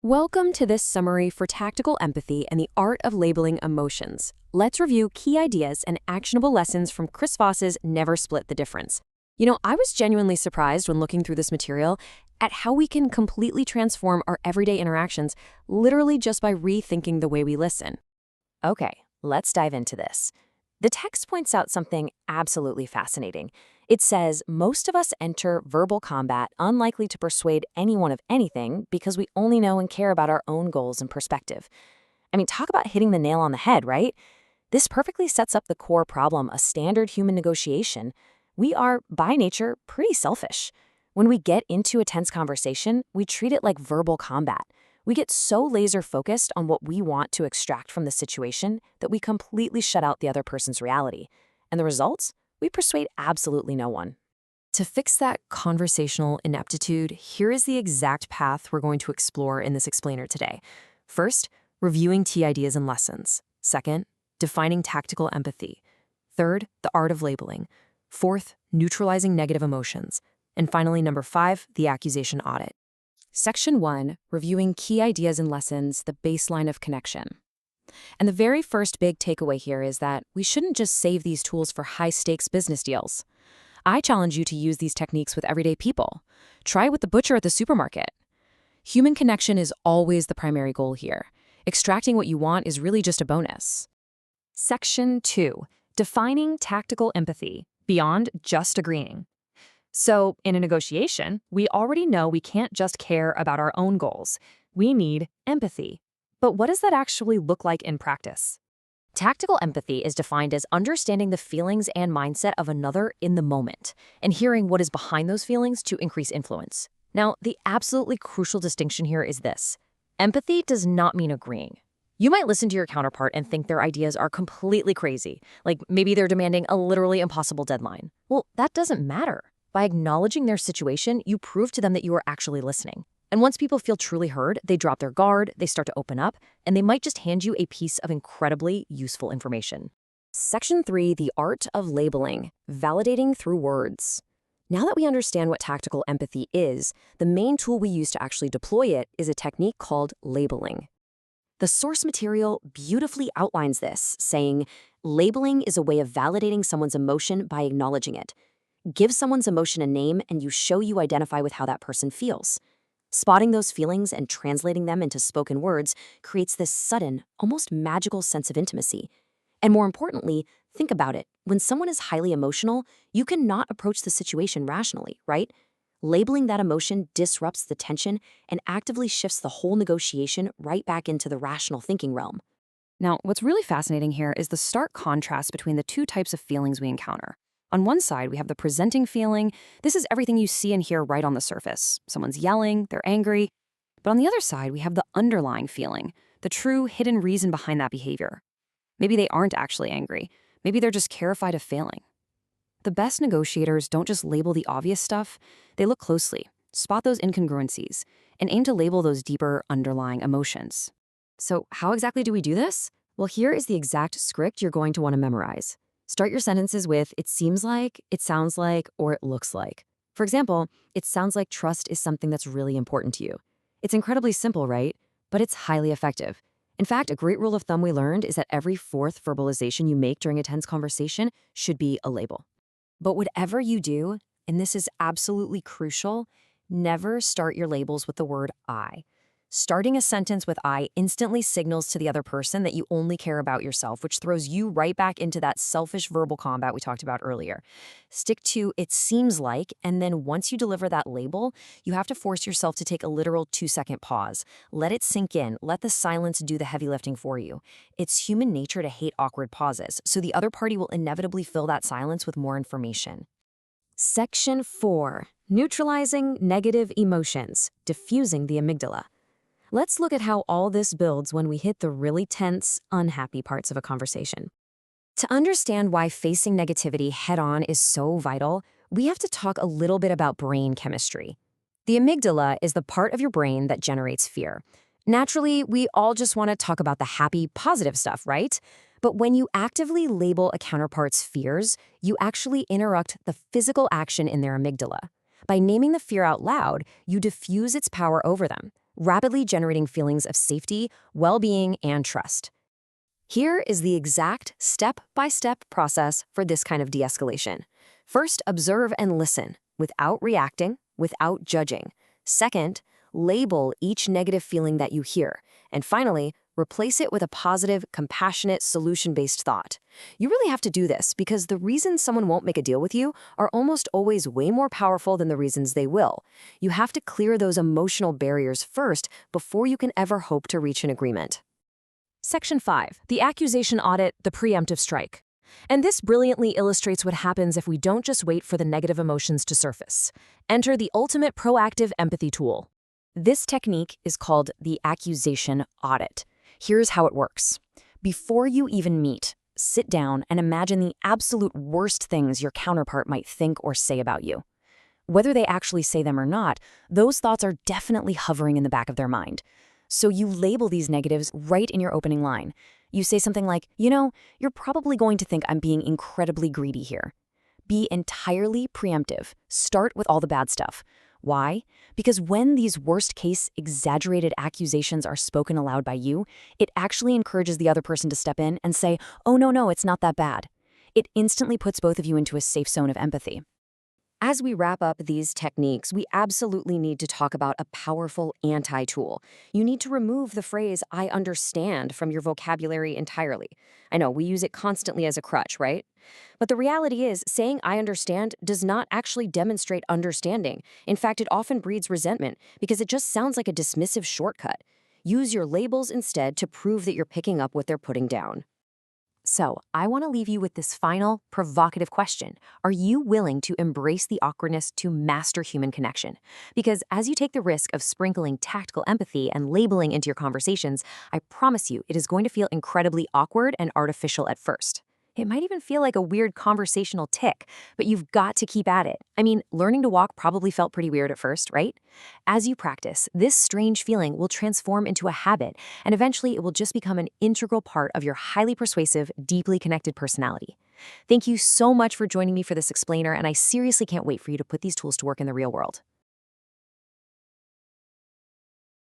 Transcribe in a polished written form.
Welcome to this summary for tactical empathy and the art of labeling emotions. Let's review key ideas and actionable lessons from Chris Voss's Never Split the Difference. I was genuinely surprised when looking through this material at how we can completely transform our everyday interactions literally just by rethinking the way we listen. Okay, let's dive into this. The text points out something absolutely fascinating. It says most of us enter verbal combat unlikely to persuade anyone of anything because we only know and care about our own goals and perspective. Talk about hitting the nail on the head, right? This perfectly sets up the core problem of standard human negotiation. We are, by nature, pretty selfish. When we get into a tense conversation, we treat it like verbal combat. We get so laser-focused on what we want to extract from the situation that we completely shut out the other person's reality. And the results? We persuade absolutely no one. To fix that conversational ineptitude, here is the exact path we're going to explore in this explainer today. First, reviewing key ideas and lessons. Second, defining tactical empathy. Third, the art of labeling. Fourth, neutralizing negative emotions. And finally, number 5, the accusation audit. Section 1, reviewing key ideas and lessons, the baseline of connection. And the very first big takeaway here is that we shouldn't just save these tools for high-stakes business deals. I challenge you to use these techniques with everyday people. Try it with the butcher at the supermarket. Human connection is always the primary goal here. Extracting what you want is really just a bonus. Section 2, defining tactical empathy, beyond just agreeing. So, in a negotiation, we already know we can't just care about our own goals. We need empathy. But what does that actually look like in practice? Tactical empathy is defined as understanding the feelings and mindset of another in the moment, and hearing what is behind those feelings to increase influence. Now, the absolutely crucial distinction here is this. Empathy does not mean agreeing. You might listen to your counterpart and think their ideas are completely crazy, like maybe they're demanding a literally impossible deadline. Well, that doesn't matter. By acknowledging their situation, you prove to them that you are actually listening. And once people feel truly heard, they drop their guard, they start to open up, and they might just hand you a piece of incredibly useful information. Section 3, the art of labeling, validating through words. Now that we understand what tactical empathy is, the main tool we use to actually deploy it is a technique called labeling. The source material beautifully outlines this, saying, labeling is a way of validating someone's emotion by acknowledging it. Give someone's emotion a name and you identify with how that person feels. Spotting those feelings and translating them into spoken words creates this sudden, almost magical sense of intimacy. And more importantly, think about it. When someone is highly emotional, you cannot approach the situation rationally, right? Labeling that emotion disrupts the tension and actively shifts the whole negotiation right back into the rational thinking realm. Now, what's really fascinating here is the stark contrast between the two types of feelings we encounter. On one side, we have the presenting feeling. This is everything you see and hear right on the surface. Someone's yelling, they're angry. But on the other side, we have the underlying feeling, the true hidden reason behind that behavior. Maybe they aren't actually angry. Maybe they're just terrified of failing. The best negotiators don't just label the obvious stuff. They look closely, spot those incongruencies, and aim to label those deeper underlying emotions. So how exactly do we do this? Well, here is the exact script you're going to want to memorize. Start your sentences with, it seems like, it sounds like, or it looks like. For example, it sounds like trust is something that's really important to you. It's incredibly simple, right? But it's highly effective. In fact, a great rule of thumb we learned is that every fourth verbalization you make during a tense conversation should be a label. But whatever you do, and this is absolutely crucial, never start your labels with the word I. Starting a sentence with I instantly signals to the other person that you only care about yourself, which throws you right back into that selfish verbal combat we talked about earlier. Stick to it seems like, and then once you deliver that label, you have to force yourself to take a literal 2-second pause. Let it sink in. Let the silence do the heavy lifting for you. It's human nature to hate awkward pauses, so the other party will inevitably fill that silence with more information. Section 4, neutralizing negative emotions, diffusing the amygdala. Let's look at how all this builds when we hit the really tense, unhappy parts of a conversation. To understand why facing negativity head-on is so vital, we have to talk a little bit about brain chemistry. The amygdala is the part of your brain that generates fear. Naturally, we all just want to talk about the happy, positive stuff, right? But when you actively label a counterpart's fears, you actually interrupt the physical action in their amygdala. By naming the fear out loud, you diffuse its power over them. rapidly generating feelings of safety, well-being, and trust. Here is the exact step-by-step process for this kind of de-escalation. First, observe and listen without reacting, without judging. Second, label each negative feeling that you hear. And finally, replace it with a positive, compassionate, solution-based thought. You really have to do this because the reasons someone won't make a deal with you are almost always way more powerful than the reasons they will. You have to clear those emotional barriers first before you can ever hope to reach an agreement. Section 5. The accusation audit, the preemptive strike. And this brilliantly illustrates what happens if we don't just wait for the negative emotions to surface. Enter the ultimate proactive empathy tool. This technique is called the accusation audit. Here's how it works. Before you even meet, sit down and imagine the absolute worst things your counterpart might think or say about you. Whether they actually say them or not, those thoughts are definitely hovering in the back of their mind. So you label these negatives right in your opening line. You say something like, you're probably going to think I'm being incredibly greedy here. Be entirely preemptive. Start with all the bad stuff. Why? Because when these worst-case, exaggerated accusations are spoken aloud by you, it actually encourages the other person to step in and say, oh, no, it's not that bad. It instantly puts both of you into a safe zone of empathy. As we wrap up these techniques, we absolutely need to talk about a powerful anti-tool. You need to remove the phrase, I understand, from your vocabulary entirely. I know, we use it constantly as a crutch, right? But the reality is, saying I understand does not actually demonstrate understanding. In fact, it often breeds resentment because it just sounds like a dismissive shortcut. Use your labels instead to prove that you're picking up what they're putting down. So, I want to leave you with this final, provocative question. Are you willing to embrace the awkwardness to master human connection? Because as you take the risk of sprinkling tactical empathy and labeling into your conversations, I promise you it is going to feel incredibly awkward and artificial at first. It might even feel like a weird conversational tick, but you've got to keep at it. I mean, learning to walk probably felt pretty weird at first, right? As you practice, this strange feeling will transform into a habit, and eventually it will just become an integral part of your highly persuasive, deeply connected personality. Thank you so much for joining me for this explainer, and I seriously can't wait for you to put these tools to work in the real world.